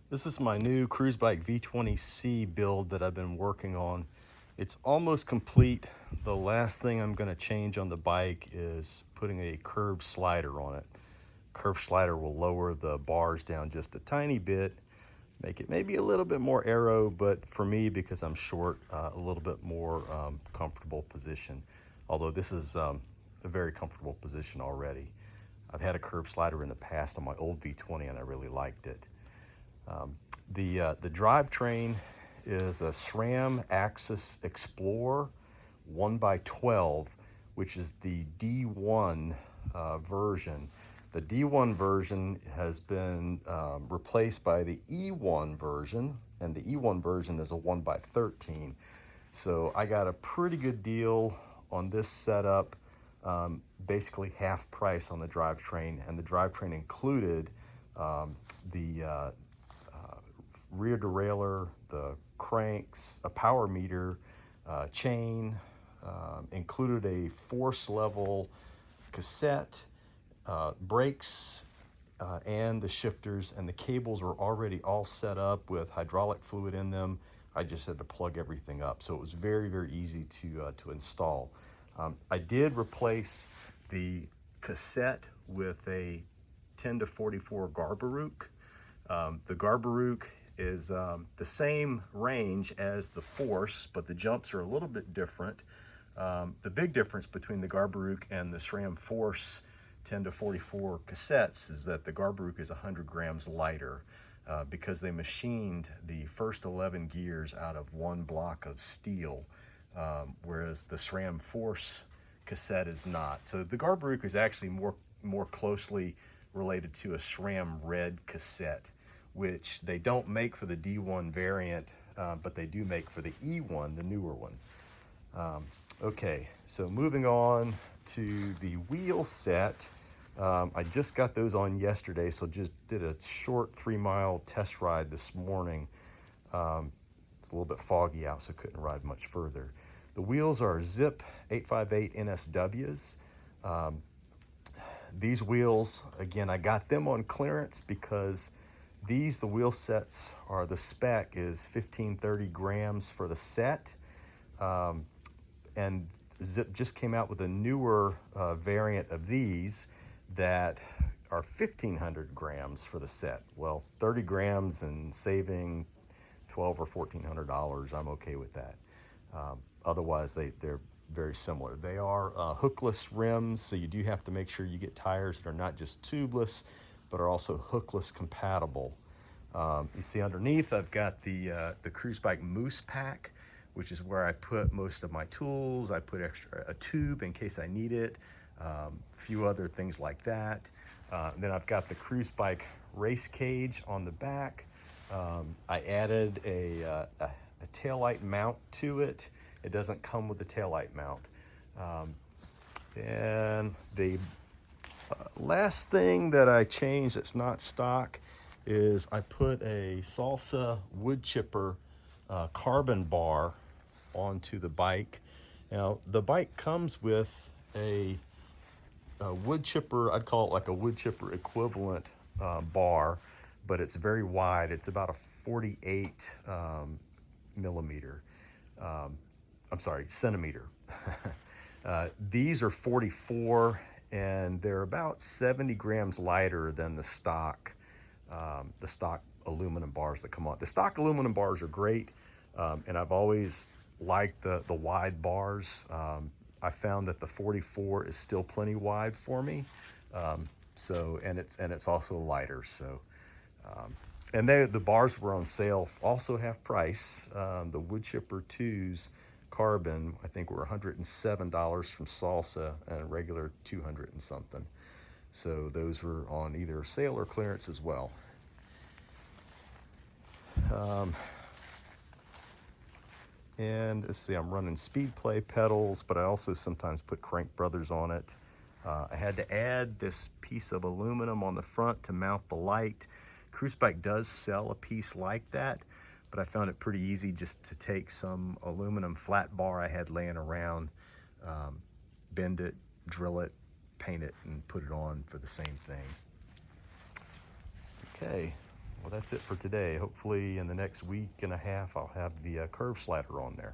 This is my new Cruzbike V20c build that I've been working on. It's almost complete. The last thing I'm going to change on the bike is putting a curved slider on it. Curved slider will lower the bars down just a tiny bit, make it maybe a little bit more aero, but for me, because I'm short, a little bit more comfortable position. Although this is a very comfortable position already. I've had a curved slider in the past on my old V20 and I really liked it. The drivetrain is a SRAM Axis Explorer 1x12, which is the D1 version. The D1 version has been replaced by the E1 version, and the E1 version is a 1x13. So I got a pretty good deal on this setup, basically half price on the drivetrain, and the drivetrain included the rear derailleur, the cranks, a power meter, chain, included a force level cassette, brakes, and the shifters, and the cables were already all set up with hydraulic fluid in them. I just had to plug everything up, so it was very, very easy to install. I did replace the cassette with a 10-44 Garbarook. The Garbarook is the same range as the Force, but the jumps are a little bit different. The big difference between the Garbarook and the SRAM Force 10-44 cassettes is that the Garbarook is 100 grams lighter because they machined the first 11 gears out of one block of steel, whereas the SRAM Force cassette is not. So the Garbarook is actually more closely related to a SRAM Red cassette, which they don't make for the D1 variant, but they do make for the E1, the newer one. Okay, so moving on to the wheel set. I just got those on yesterday, so just did a short 3-mile test ride this morning. It's a little bit foggy out, so couldn't ride much further. The wheels are Zip 858 NSWs. These wheels, again, I got them on clearance because the wheel sets are, the spec is 1530 grams for the set. And Zip just came out with a newer variant of these that are 1500 grams for the set. Well, 30 grams and saving $1,200 or $1,400, I'm okay with that. Otherwise, they're very similar. They are hookless rims, so you do have to make sure you get tires that are not just tubeless, but are also hookless compatible. You see underneath, I've got the Cruzbike Moose Pack, which is where I put most of my tools. I put a tube in case I need it, a few other things like that. Then I've got the Cruzbike Race Cage on the back. I added a taillight mount to it. It doesn't come with the taillight mount. And the last thing that I changed that's not stock is I put a Salsa wood chipper carbon bar onto the bike. Now the bike comes with a wood chipper, I'd call it like a wood chipper equivalent bar, but it's very wide. It's about a 48 millimeter. I'm sorry, centimeter. These are 44, and they're about 70 grams lighter than the stock aluminum bars that come on. The stock aluminum bars are great, and I've always liked the wide bars. I found that the 44 is still plenty wide for me. So, and it's also lighter. So, and the bars were on sale, also half price. The wood chipper 2s carbon, I think, were $107 from Salsa, and regular 200 and something. So those were on either sale or clearance as well. And let's see, I'm running Speed Play pedals, but I also sometimes put Crank Brothers on it. I had to add this piece of aluminum on the front to mount the light. Cruzbike does sell a piece like that, but I found it pretty easy just to take some aluminum flat bar I had laying around, bend it, drill it, paint it, and put it on for the same thing. Okay, Well, that's it for today. Hopefully in the next week and a half, I'll have the curve slider on there.